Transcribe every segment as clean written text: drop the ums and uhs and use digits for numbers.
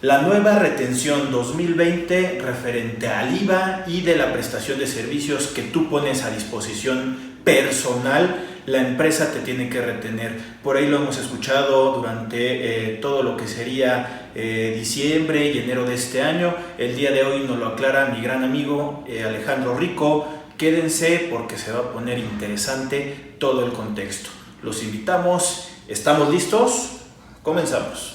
La nueva retención 2020 referente al IVA y de la prestación de servicios que tú pones a disposición personal, la empresa te tiene que retener. Por ahí lo hemos escuchado durante todo lo que sería diciembre y enero de este año. El día de hoy nos lo aclara mi gran amigo Alejandro Rico. Quédense porque se va a poner interesante todo el contexto. Los invitamos. ¿Estamos listos? Comenzamos.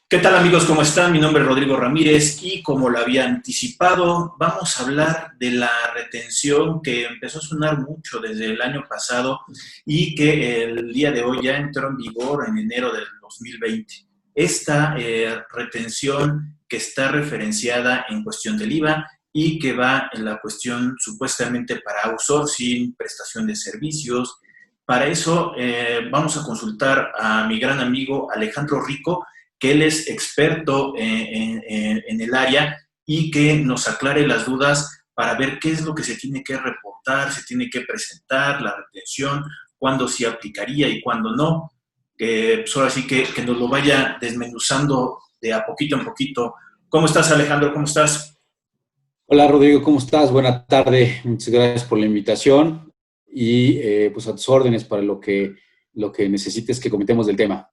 ¿Qué tal amigos? ¿Cómo están? Mi nombre es Rodrigo Ramírez y como lo había anticipado, vamos a hablar de la retención que empezó a sonar mucho desde el año pasado y que el día de hoy ya entró en vigor en enero del 2020. Esta retención que está referenciada en cuestión del IVA y que va en la cuestión supuestamente para outsourcing, prestación de servicios. Para eso vamos a consultar a mi gran amigo Alejandro Rico, que él es experto en el área y que nos aclare las dudas para ver qué es lo que se tiene que reportar, se tiene que presentar, la retención, cuándo sí aplicaría y cuándo no. Pues ahora sí que nos lo vaya desmenuzando de a poquito en poquito. ¿Cómo estás, Alejandro? ¿Cómo estás? Hola Rodrigo, ¿cómo estás? Buena tarde, muchas gracias por la invitación y pues a tus órdenes para lo que necesites que comentemos del tema.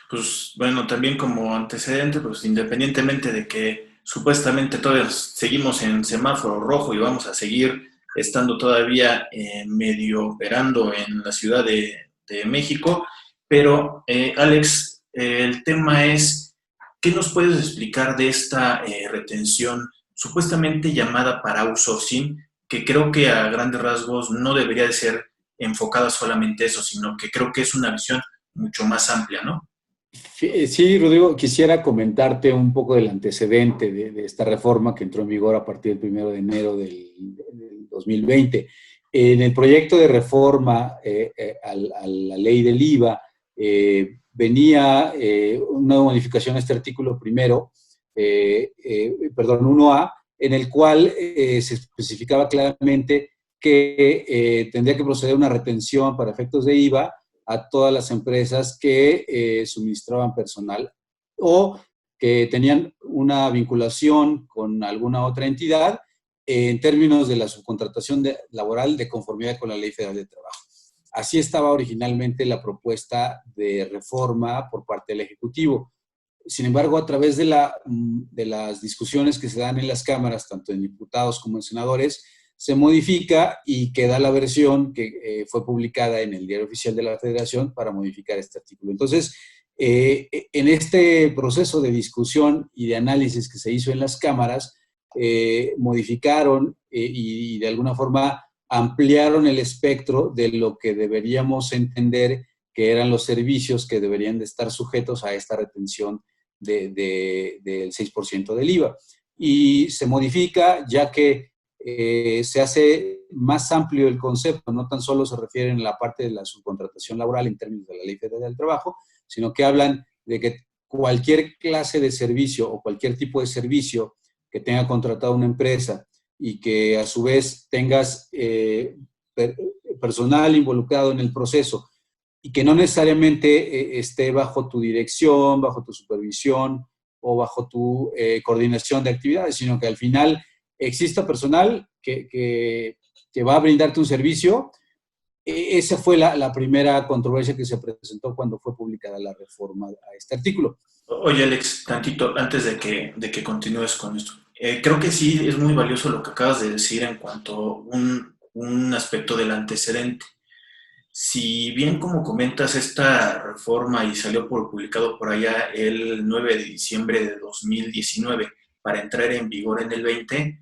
Pues bueno, también como antecedente, pues independientemente de que supuestamente todos seguimos en semáforo rojo y vamos a seguir estando todavía medio operando en la Ciudad de México, pero Alex, el tema es, ¿qué nos puedes explicar de esta retención supuestamente llamada para outsourcing, que creo que a grandes rasgos no debería de ser enfocada solamente a eso, sino que creo que es una visión mucho más amplia, ¿no? Sí, Rodrigo, quisiera comentarte un poco del antecedente de esta reforma que entró en vigor a partir del 1 de enero del 2020. En el proyecto de reforma a la ley del IVA venía una modificación a este artículo primero, perdón, 1A, en el cual se especificaba claramente que tendría que proceder una retención para efectos de IVA a todas las empresas que suministraban personal o que tenían una vinculación con alguna otra entidad en términos de la subcontratación laboral de conformidad con la Ley Federal de Trabajo. Así estaba originalmente la propuesta de reforma por parte del Ejecutivo. Sin embargo, a través de las discusiones que se dan en las cámaras, tanto en diputados como en senadores, se modifica y queda la versión que fue publicada en el Diario Oficial de la Federación para modificar este artículo. Entonces, en este proceso de discusión y de análisis que se hizo en las cámaras, modificaron y de alguna forma ampliaron el espectro de lo que deberíamos entender que eran los servicios que deberían de estar sujetos a esta retención del 6% del IVA. Y se modifica ya que se hace más amplio el concepto, no tan solo se refieren a la parte de la subcontratación laboral en términos de la Ley Federal del Trabajo, sino que hablan de que cualquier clase de servicio o cualquier tipo de servicio que tenga contratado una empresa y que a su vez tengas personal involucrado en el proceso y que no necesariamente esté bajo tu dirección, bajo tu supervisión o bajo tu coordinación de actividades, sino que al final exista personal que va a brindarte un servicio. Esa fue la primera controversia que se presentó cuando fue publicada la reforma a este artículo. Oye, Alex, tantito antes de que continúes con esto. Creo que sí es muy valioso lo que acabas de decir en cuanto a un aspecto del antecedente. Si bien, como comentas, esta reforma y salió publicado por allá el 9 de diciembre de 2019 para entrar en vigor en el 20,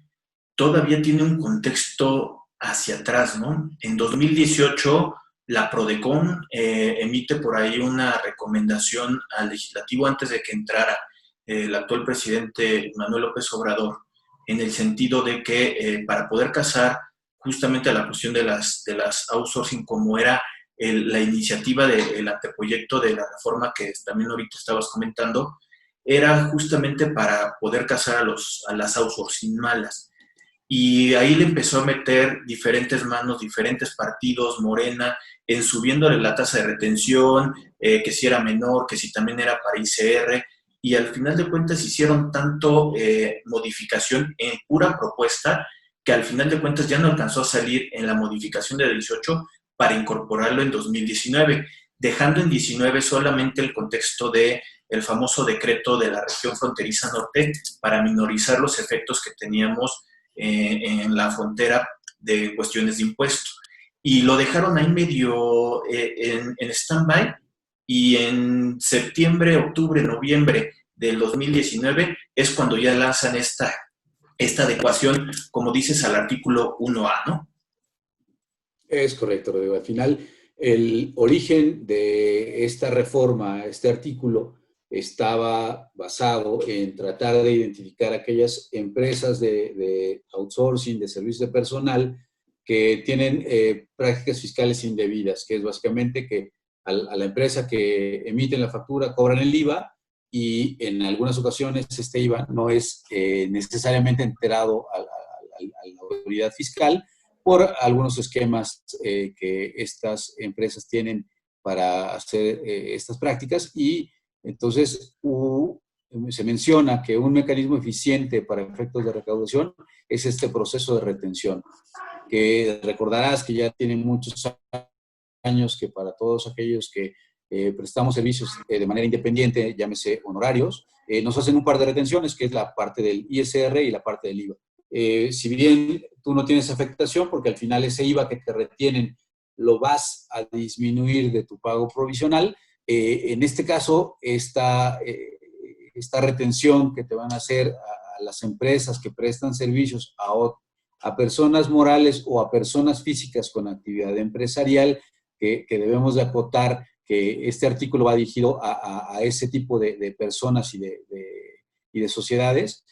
todavía tiene un contexto hacia atrás, ¿no? En 2018, la PRODECON emite por ahí una recomendación al legislativo antes de que entrara el actual presidente Manuel López Obrador, en el sentido de que para poder casar justamente a la cuestión de las outsourcing, como era la iniciativa del anteproyecto de la reforma que también ahorita estabas comentando, era justamente para poder casar a las outsourcing malas. y ahí le empezó a meter diferentes manos, diferentes partidos, Morena, en subiéndole la tasa de retención, que si era menor, que si también era para ICR, y al final de cuentas hicieron tanto modificación en pura propuesta, que al final de cuentas ya no alcanzó a salir en la modificación de 18 para incorporarlo en 2019, dejando en 19 solamente el contexto de el famoso decreto de la región fronteriza norte para minorizar los efectos que teníamos en la frontera de cuestiones de impuestos. Y lo dejaron ahí medio en stand-by, y en septiembre, octubre, noviembre del 2019 es cuando ya lanzan esta adecuación, como dices, al artículo 1A, ¿no? Es correcto, Rodrigo. Al final, el origen de esta reforma, este artículo, estaba basado en tratar de identificar aquellas empresas de outsourcing, de servicios de personal, que tienen prácticas fiscales indebidas, que es básicamente que a la empresa que emiten la factura cobran el IVA, y en algunas ocasiones este IVA no es necesariamente enterado a la autoridad fiscal, por algunos esquemas que estas empresas tienen para hacer estas prácticas. Y entonces se menciona que un mecanismo eficiente para efectos de recaudación es este proceso de retención, que recordarás que ya tiene muchos años, que para todos aquellos que prestamos servicios de manera independiente, llámese honorarios, nos hacen un par de retenciones, que es la parte del ISR y la parte del IVA. Si bien tú no tienes afectación, porque al final ese IVA que te retienen lo vas a disminuir de tu pago provisional, en este caso, esta retención que te van a hacer a las empresas que prestan servicios a personas morales o a personas físicas con actividad empresarial, que debemos de acotar que este artículo va dirigido a ese tipo de personas y de sociedades.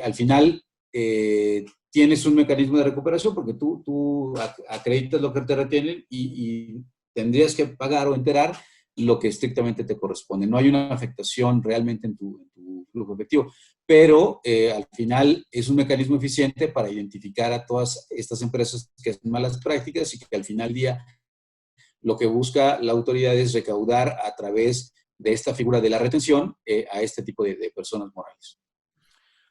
Al final, tienes un mecanismo de recuperación porque tú acreditas lo que te retienen y tendrías que pagar o enterar lo que estrictamente te corresponde. No hay una afectación realmente en tu flujo efectivo, pero al final es un mecanismo eficiente para identificar a todas estas empresas que hacen malas prácticas, y que al final del día lo que busca la autoridad es recaudar a través de esta figura de la retención a este tipo de personas morales.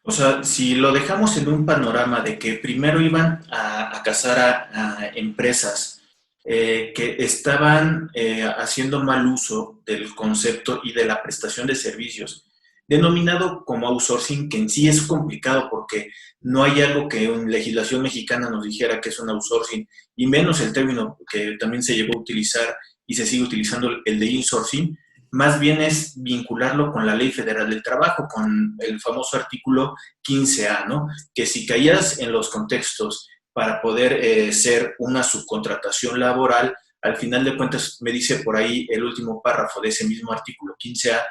O sea, si lo dejamos en un panorama de que primero iban a cazar a empresas que estaban haciendo mal uso del concepto y de la prestación de servicios, denominado como outsourcing, que en sí es complicado porque no hay algo que en legislación mexicana nos dijera que es un outsourcing, y menos el término que también se llegó a utilizar y se sigue utilizando, el de insourcing. Más bien es vincularlo con la Ley Federal del Trabajo, con el famoso artículo 15A, ¿no? Que si caías en los contextos para poder ser una subcontratación laboral, al final de cuentas me dice por ahí el último párrafo de ese mismo artículo 15A,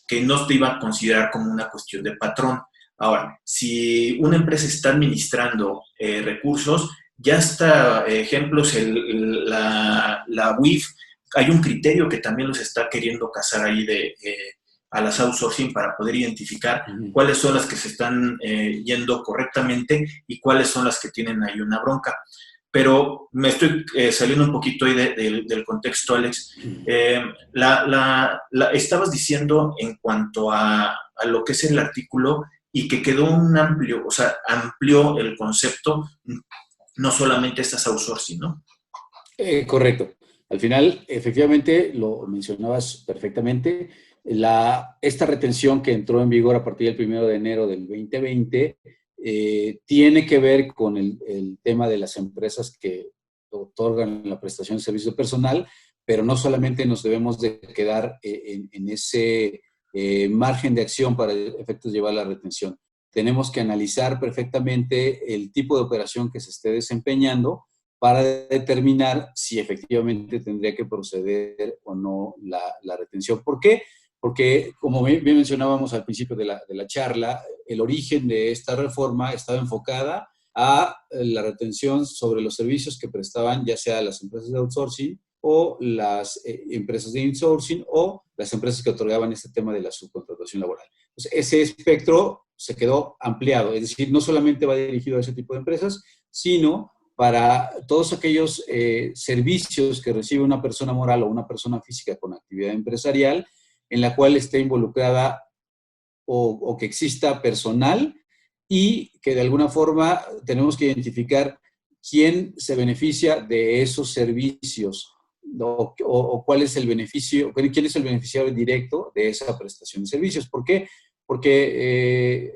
que no te iba a considerar como una cuestión de patrón. Ahora, si una empresa está administrando recursos, ya está, ejemplos, la UIF, hay un criterio que también los está queriendo cazar ahí a las outsourcing para poder identificar cuáles son las que se están yendo correctamente y cuáles son las que tienen ahí una bronca. Pero me estoy saliendo un poquito ahí del contexto, Alex. Estabas diciendo en cuanto a lo que es el artículo, y que quedó un amplio, o sea, amplió el concepto, no solamente estas outsourcing, ¿no? Correcto. Al final, efectivamente, lo mencionabas perfectamente. Esta retención que entró en vigor a partir del 1 de enero del 2020 tiene que ver con el tema de las empresas que otorgan la prestación de servicio personal, pero no solamente nos debemos de quedar en ese margen de acción para efectos de llevar la retención. Tenemos que analizar perfectamente el tipo de operación que se esté desempeñando para determinar si efectivamente tendría que proceder o no la retención. ¿Por qué? Porque, como bien mencionábamos al principio de la charla, el origen de esta reforma estaba enfocada a la retención sobre los servicios que prestaban ya sea las empresas de outsourcing o las empresas de insourcing o las empresas que otorgaban este tema de la subcontratación laboral. Entonces, ese espectro se quedó ampliado. Es decir, no solamente va dirigido a ese tipo de empresas, sino para todos aquellos servicios que recibe una persona moral o una persona física con actividad empresarial en la cual esté involucrada o que exista personal y que de alguna forma tenemos que identificar quién se beneficia de esos servicios o cuál es el beneficio, quién es el beneficiario directo de esa prestación de servicios. ¿Por qué? Porque,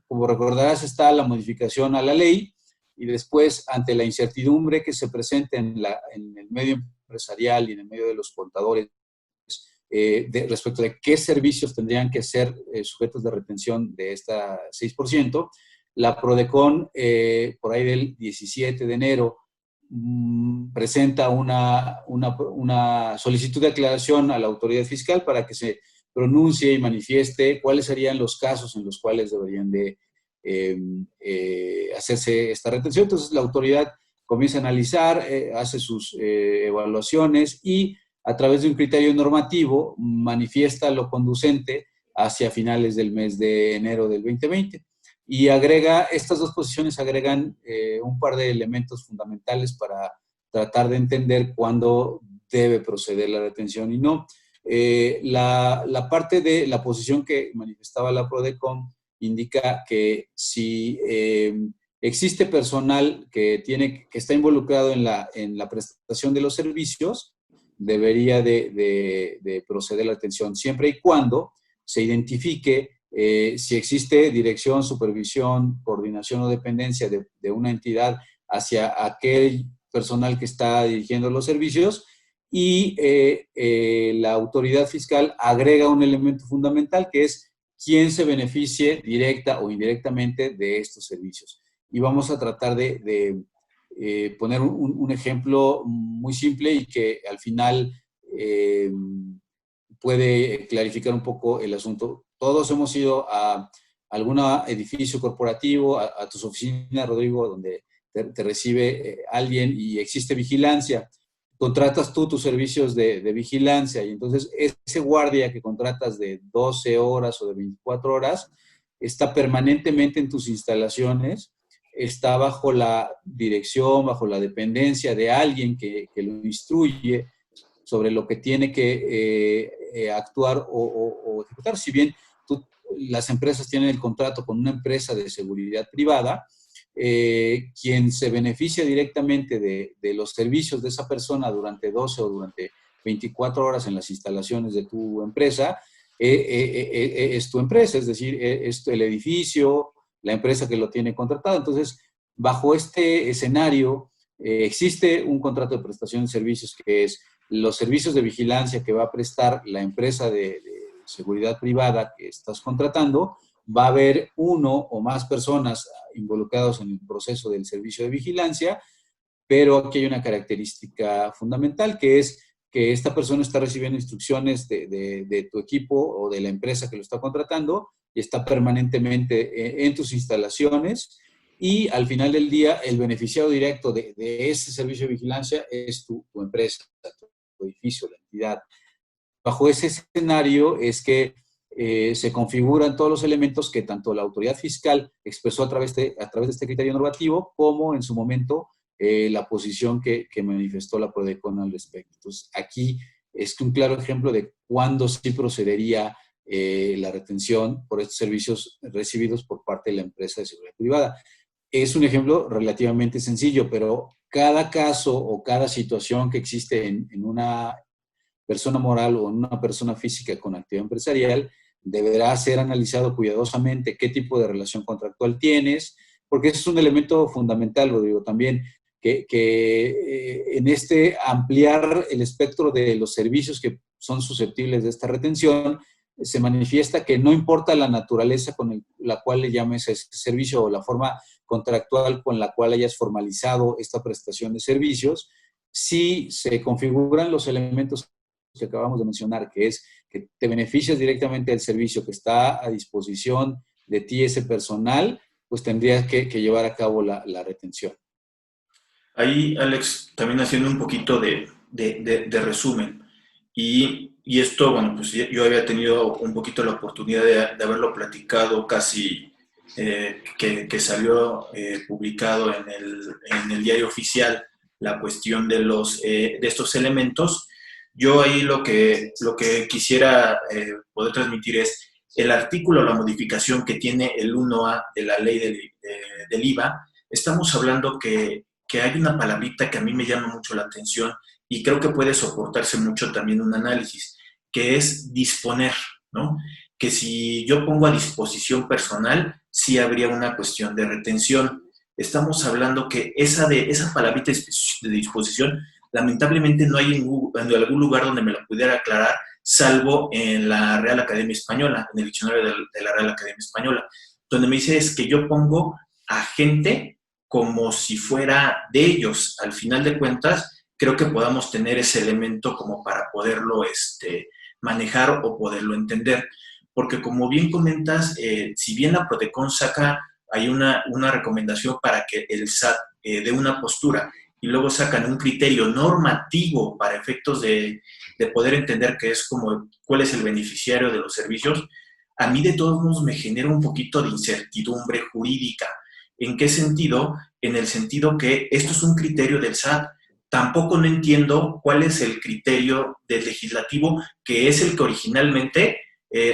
como recordarás, está la modificación a la ley y después, ante la incertidumbre que se presenta en el medio empresarial y en el medio de los contadores, respecto de qué servicios tendrían que ser sujetos de retención de esta 6%, la PRODECON, por ahí del 17 de enero, presenta una solicitud de aclaración a la autoridad fiscal para que se pronuncie y manifieste cuáles serían los casos en los cuales deberían de hacerse esta retención. Entonces, la autoridad comienza a analizar, hace sus evaluaciones y a través de un criterio normativo manifiesta lo conducente hacia finales del mes de enero del 2020. Y estas dos posiciones agregan un par de elementos fundamentales para tratar de entender cuándo debe proceder la retención y no. La parte de la posición que manifestaba la PRODECON indica que si existe personal que está involucrado en la prestación de los servicios, debería de proceder la retención, siempre y cuando se identifique si existe dirección, supervisión, coordinación o dependencia de una entidad hacia aquel personal que está dirigiendo los servicios y la autoridad fiscal agrega un elemento fundamental que es quién se beneficie directa o indirectamente de estos servicios. Y vamos a tratar de poner un ejemplo muy simple y que al final puede clarificar un poco el asunto. Todos hemos ido a algún edificio corporativo, a tus oficinas, Rodrigo, donde te recibe alguien y existe vigilancia. Contratas tú tus servicios de vigilancia y entonces ese guardia que contratas de 12 horas o de 24 horas está permanentemente en tus instalaciones, está bajo la dirección, bajo la dependencia de alguien que lo instruye sobre lo que tiene que actuar o ejecutar. Si bien las empresas tienen el contrato con una empresa de seguridad privada, quien se beneficia directamente de los servicios de esa persona durante 12 o durante 24 horas en las instalaciones de tu empresa, es tu empresa, es decir, es el edificio, la empresa que lo tiene contratado. Entonces, bajo este escenario, existe un contrato de prestación de servicios que es los servicios de vigilancia que va a prestar la empresa de seguridad privada que estás contratando. Va a haber uno o más personas involucrados en el proceso del servicio de vigilancia, pero aquí hay una característica fundamental que es que esta persona está recibiendo instrucciones de tu equipo o de la empresa que lo está contratando y está permanentemente en tus instalaciones y al final del día el beneficiario directo de ese servicio de vigilancia es tu empresa, tu edificio, la entidad. Bajo ese escenario es que se configuran todos los elementos que tanto la autoridad fiscal expresó a través de este criterio normativo como en su momento la posición que manifestó la PRODECON al respecto. Entonces, aquí es un claro ejemplo de cuándo sí procedería la retención por estos servicios recibidos por parte de la empresa de seguridad privada. Es un ejemplo relativamente sencillo, pero cada caso o cada situación que existe en una persona moral o en una persona física con actividad empresarial deberá ser analizado cuidadosamente qué tipo de relación contractual tienes, porque ese es un elemento fundamental, lo digo también, que en este ampliar el espectro de los servicios que son susceptibles de esta retención, se manifiesta que no importa la naturaleza con la cual le llames a ese servicio o la forma contractual con la cual hayas formalizado esta prestación de servicios, si se configuran los elementos que acabamos de mencionar, que es que te beneficias directamente del servicio que está a disposición de ti ese personal, pues tendrías que llevar a cabo la retención. Ahí, Alex, también haciendo un poquito de resumen. Y esto, bueno, pues yo había tenido un poquito la oportunidad de haberlo platicado casi que salió publicado en el diario oficial, la cuestión de estos elementos. Yo ahí lo que quisiera poder transmitir es el artículo, la modificación que tiene el 1A de la ley del IVA. Estamos hablando que hay una palabrita que a mí me llama mucho la atención y creo que puede soportarse mucho también un análisis, que es disponer, ¿no? Que si yo pongo a disposición personal, sí habría una cuestión de retención. Estamos hablando que esa palabrita de disposición, lamentablemente no hay en algún lugar donde me la pudiera aclarar, salvo en la Real Academia Española, en el diccionario de la Real Academia Española, donde me dice es que yo pongo a gente como si fuera de ellos. Al final de cuentas, creo que podamos tener ese elemento como para poderlo manejar o poderlo entender. Porque como bien comentas, si bien la Prodecon saca, hay una recomendación para que el SAT dé una postura y luego sacan un criterio normativo para efectos de poder entender qué es como cuál es el beneficiario de los servicios, a mí de todos modos me genera un poquito de incertidumbre jurídica. ¿En qué sentido? En el sentido que esto es un criterio del SAT. Tampoco no entiendo cuál es el criterio del legislativo, que es el que originalmente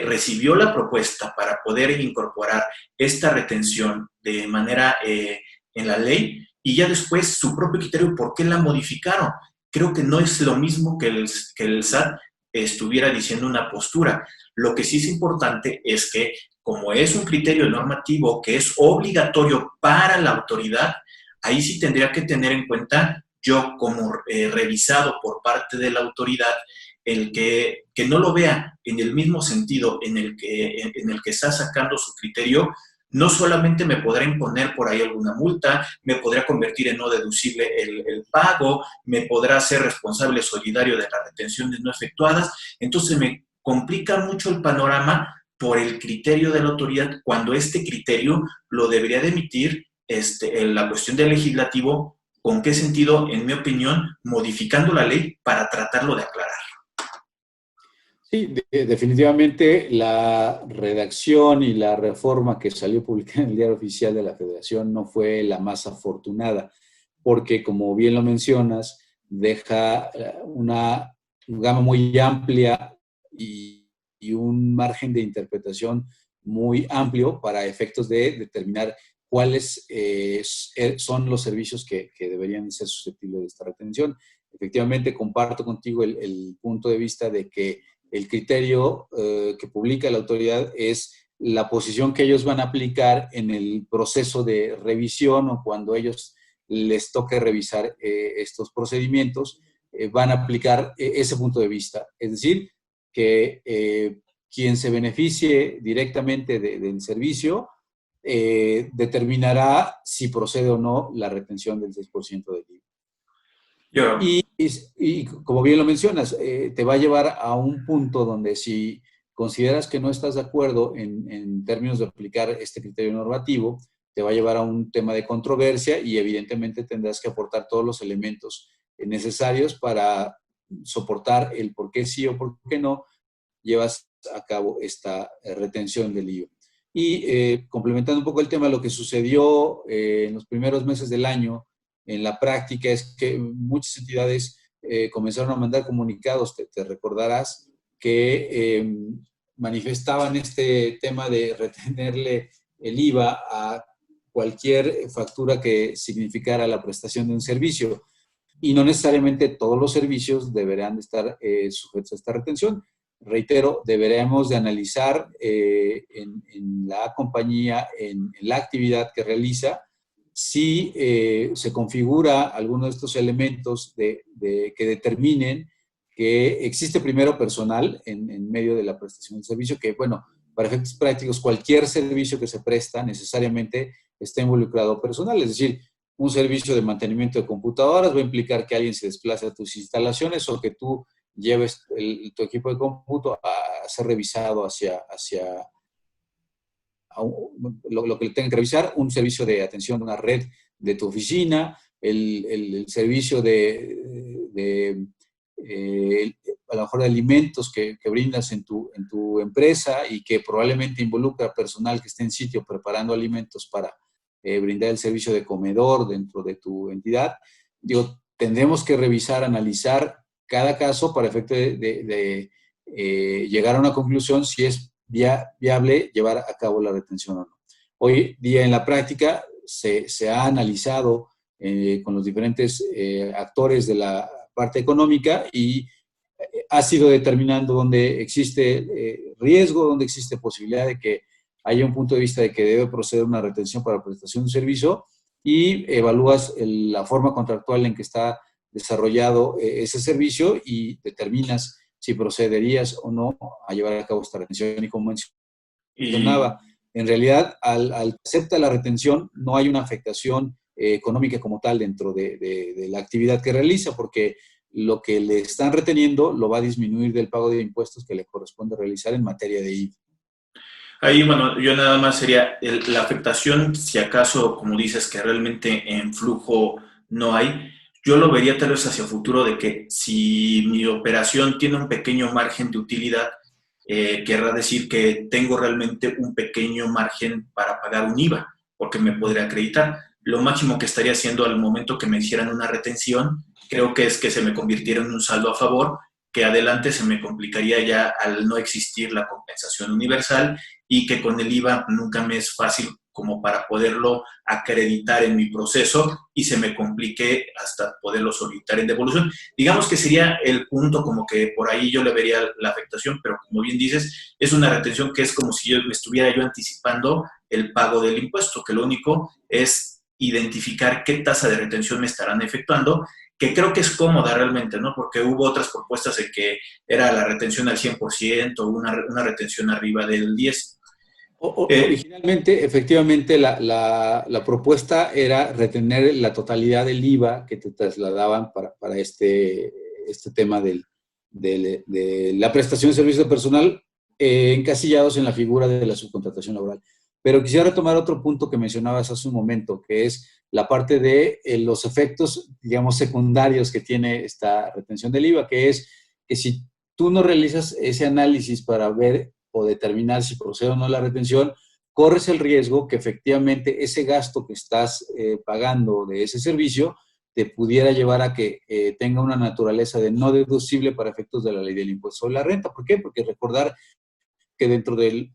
recibió la propuesta para poder incorporar esta retención de manera en la ley y ya después su propio criterio, ¿por qué la modificaron? Creo que no es lo mismo que el SAT estuviera diciendo una postura. Lo que sí es importante es que como es un criterio normativo que es obligatorio para la autoridad, ahí sí tendría que tener en cuenta yo como revisado por parte de la autoridad el que no lo vea en el mismo sentido en el que está sacando su criterio, no solamente me podrá imponer por ahí alguna multa, me podrá convertir en no deducible el pago, me podrá ser responsable solidario de las retenciones no efectuadas, entonces me complica mucho el panorama por el criterio de la autoridad, cuando este criterio lo debería de emitir en la cuestión del legislativo. ¿Con qué sentido? En mi opinión, modificando la ley para tratarlo de aclarar. Sí, definitivamente la redacción y la reforma que salió publicada en el Diario Oficial de la Federación no fue la más afortunada, porque como bien lo mencionas, deja una gama muy amplia y un margen de interpretación muy amplio para efectos de determinar cuáles son los servicios que deberían ser susceptibles de esta retención. Efectivamente, comparto contigo el punto de vista de que el criterio que publica la autoridad es la posición que ellos van a aplicar en el proceso de revisión o cuando ellos les toque revisar estos procedimientos, van a aplicar ese punto de vista. Es decir, que quien se beneficie directamente del servicio determinará si procede o no la retención del 6% del IVA. Yo, Y como bien lo mencionas, te va a llevar a un punto donde si consideras que no estás de acuerdo en términos de aplicar este criterio normativo, te va a llevar a un tema de controversia y evidentemente tendrás que aportar todos los elementos necesarios para soportar el por qué sí o por qué no llevas a cabo esta retención del IVA. Y complementando un poco el tema, lo que sucedió en los primeros meses del año, en la práctica es que muchas entidades comenzaron a mandar comunicados, te recordarás, que manifestaban este tema de retenerle el IVA a cualquier factura que significara la prestación de un servicio. Y no necesariamente todos los servicios deberán de estar sujetos a esta retención. Reitero, deberemos de analizar en la compañía, en la actividad que realiza, si se configura alguno de estos elementos que determinen que existe primero personal en medio de la prestación del servicio, que bueno, para efectos prácticos, cualquier servicio que se presta necesariamente está involucrado personal, es decir, un servicio de mantenimiento de computadoras va a implicar que alguien se desplace a tus instalaciones o que tú lleves tu equipo de cómputo a ser revisado hacia lo que tengan que revisar, un servicio de atención de una red de tu oficina, el servicio a lo mejor de alimentos que brindas en tu empresa y que probablemente involucra personal que esté en sitio preparando alimentos para brindar el servicio de comedor dentro de tu entidad. Digo, tendremos que revisar, analizar cada caso para efecto de llegar a una conclusión si es viable llevar a cabo la retención o no. Hoy día en la práctica se ha analizado con los diferentes actores de la parte económica y ha sido determinando dónde existe riesgo, dónde existe posibilidad de que haya un punto de vista de que debe proceder una retención para prestación de un servicio y evalúas la forma contractual en que está desarrollado ese servicio y determinas si procederías o no a llevar a cabo esta retención. Y como mencionaba, en realidad, al acepta la retención, no hay una afectación económica como tal dentro de la actividad que realiza, porque lo que le están reteniendo lo va a disminuir del pago de impuestos que le corresponde realizar en materia de IVA. Ahí, bueno, yo nada más sería la afectación, si acaso, como dices, que realmente en flujo no hay, yo lo vería tal vez hacia futuro de que si mi operación tiene un pequeño margen de utilidad, querrá decir que tengo realmente un pequeño margen para pagar un IVA, porque me podría acreditar. Lo máximo que estaría haciendo al momento que me hicieran una retención, creo que es que se me convirtiera en un saldo a favor, que adelante se me complicaría ya al no existir la compensación universal y que con el IVA nunca me es fácil como para poderlo acreditar en mi proceso y se me complique hasta poderlo solicitar en devolución. Digamos que sería el punto como que por ahí yo le vería la afectación, pero como bien dices, es una retención que es como si yo me estuviera yo anticipando el pago del impuesto, que lo único es identificar qué tasa de retención me estarán efectuando, que creo que es cómoda realmente, ¿no? Porque hubo otras propuestas en que era la retención al 100%, una retención arriba del 10%. Originalmente, efectivamente, la propuesta era retener la totalidad del IVA que te trasladaban para este tema de la prestación de servicio de personal encasillados en la figura de la subcontratación laboral. Pero quisiera retomar otro punto que mencionabas hace un momento, que es la parte de los efectos, digamos, secundarios que tiene esta retención del IVA, que es que si tú no realizas ese análisis para ver o determinar si procede o no la retención, corres el riesgo que efectivamente ese gasto que estás pagando de ese servicio te pudiera llevar a que tenga una naturaleza de no deducible para efectos de la ley del impuesto sobre la renta. ¿Por qué? Porque recordar que dentro de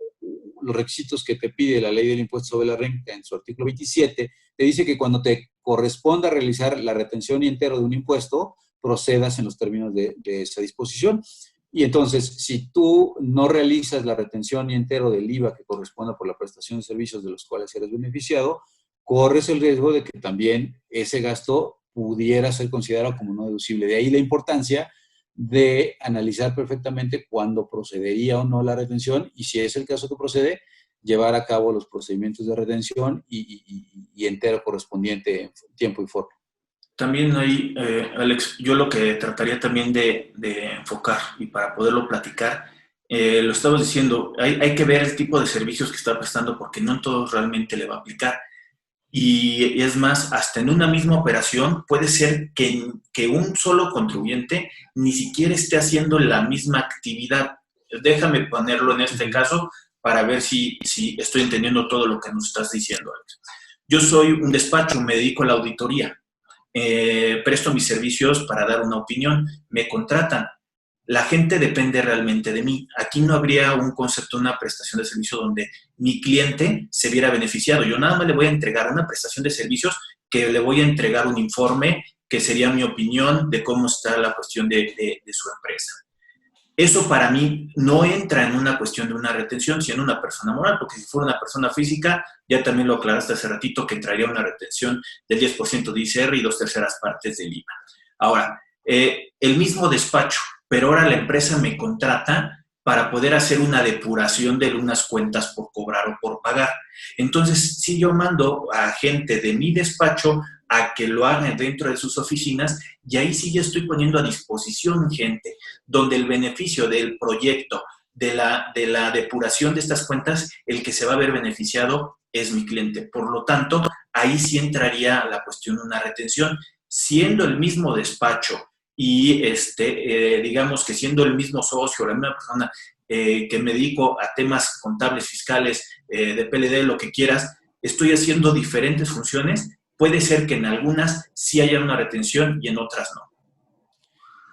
los requisitos que te pide la ley del impuesto sobre la renta en su artículo 27, te dice que cuando te corresponda realizar la retención y entero de un impuesto, procedas en los términos de esa disposición. Y entonces, si tú no realizas la retención y entero del IVA que corresponda por la prestación de servicios de los cuales eres beneficiado, corres el riesgo de que también ese gasto pudiera ser considerado como no deducible. De ahí la importancia de analizar perfectamente cuándo procedería o no la retención y si es el caso que procede, llevar a cabo los procedimientos de retención y entero correspondiente en tiempo y forma. También ahí, Alex, yo lo que trataría también de enfocar y para poderlo platicar, lo estabas diciendo, hay que ver el tipo de servicios que está prestando porque no en todos realmente le va a aplicar. Y es más, hasta en una misma operación puede ser que un solo contribuyente ni siquiera esté haciendo la misma actividad. Déjame ponerlo en este caso para ver si estoy entendiendo todo lo que nos estás diciendo, Alex. Yo soy un despacho, me dedico a la auditoría. Presto mis servicios para dar una opinión, me contratan. La gente depende realmente de mí. Aquí no habría un concepto, una prestación de servicio donde mi cliente se viera beneficiado. Yo nada más le voy a entregar una prestación de servicios que le voy a entregar un informe que sería mi opinión de cómo está la cuestión de su empresa. Eso para mí no entra en una cuestión de una retención, sino en una persona moral, porque si fuera una persona física, ya también lo aclaraste hace ratito, que entraría una retención del 10% de ICR y 2/3 partes del IVA. Ahora, el mismo despacho, pero ahora la empresa me contrata para poder hacer una depuración de unas cuentas por cobrar o por pagar. Entonces, si yo mando a gente de mi despacho a que lo hagan dentro de sus oficinas, y ahí sí ya estoy poniendo a disposición gente, donde el beneficio del proyecto, de la depuración de estas cuentas, el que se va a ver beneficiado es mi cliente. Por lo tanto, ahí sí entraría la cuestión de una retención, siendo el mismo despacho y digamos que siendo el mismo socio, la misma persona que me dedico a temas contables, fiscales, de PLD, lo que quieras, estoy haciendo diferentes funciones, puede ser que en algunas sí haya una retención y en otras no.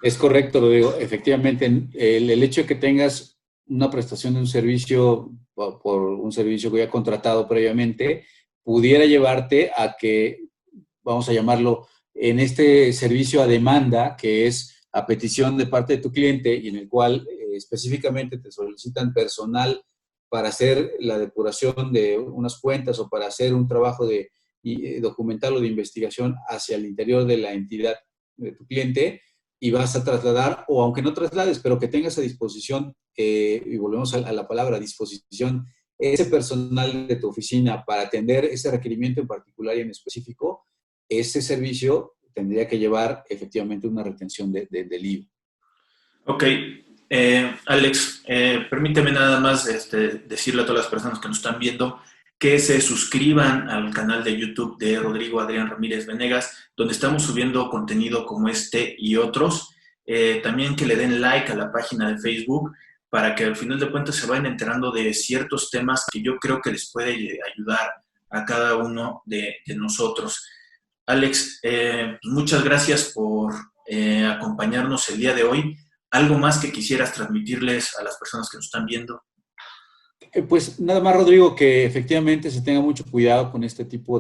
Es correcto, Rodrigo. Efectivamente, el hecho de que tengas una prestación de un servicio por un servicio que ya contratado previamente, pudiera llevarte a que, vamos a llamarlo, en este servicio a demanda, que es a petición de parte de tu cliente y en el cual específicamente te solicitan personal para hacer la depuración de unas cuentas o para hacer un trabajo de documental o de investigación hacia el interior de la entidad de tu cliente, y vas a trasladar, o aunque no traslades, pero que tengas a disposición, y volvemos a la palabra disposición, ese personal de tu oficina para atender ese requerimiento en particular y en específico, ese servicio tendría que llevar efectivamente una retención del IVA. Ok. Alex, permíteme nada más decirle a todas las personas que nos están viendo que se suscriban al canal de YouTube de Rodrigo Adrián Ramírez Venegas, donde estamos subiendo contenido como este y otros. También que le den like a la página de Facebook para que al final de cuentas se vayan enterando de ciertos temas que yo creo que les puede ayudar a cada uno de nosotros. Alex, muchas gracias por acompañarnos el día de hoy. ¿Algo más que quisieras transmitirles a las personas que nos están viendo? Pues nada más, Rodrigo, que efectivamente se tenga mucho cuidado con este tipo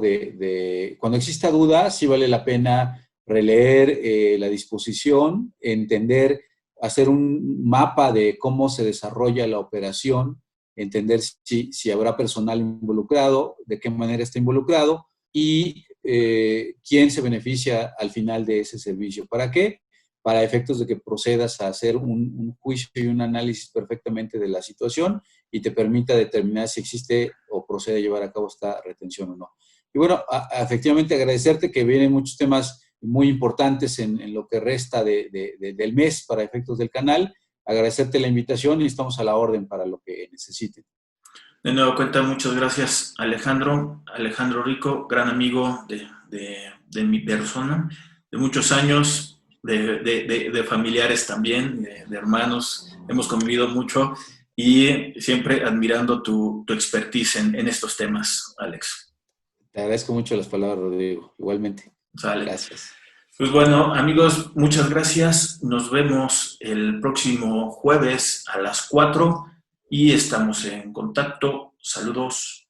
cuando exista duda, sí vale la pena releer la disposición, entender, hacer un mapa de cómo se desarrolla la operación, entender si habrá personal involucrado, de qué manera está involucrado y quién se beneficia al final de ese servicio. ¿Para qué? Para efectos de que procedas a hacer un juicio y un análisis perfectamente de la situación y te permita determinar si existe o procede a llevar a cabo esta retención o no. Y bueno, efectivamente agradecerte que vienen muchos temas muy importantes en lo que resta del mes para efectos del canal. Agradecerte la invitación y estamos a la orden para lo que necesiten. De nuevo cuenta, muchas gracias, Alejandro. Alejandro Rico, gran amigo de mi persona, de muchos años, de familiares también, de hermanos. Hemos convivido mucho y siempre admirando tu expertise en estos temas, Alex. Te agradezco mucho las palabras, Rodrigo. Igualmente. Sale. Gracias. Pues bueno, amigos, muchas gracias. Nos vemos el próximo jueves a las 4 y estamos en contacto. Saludos.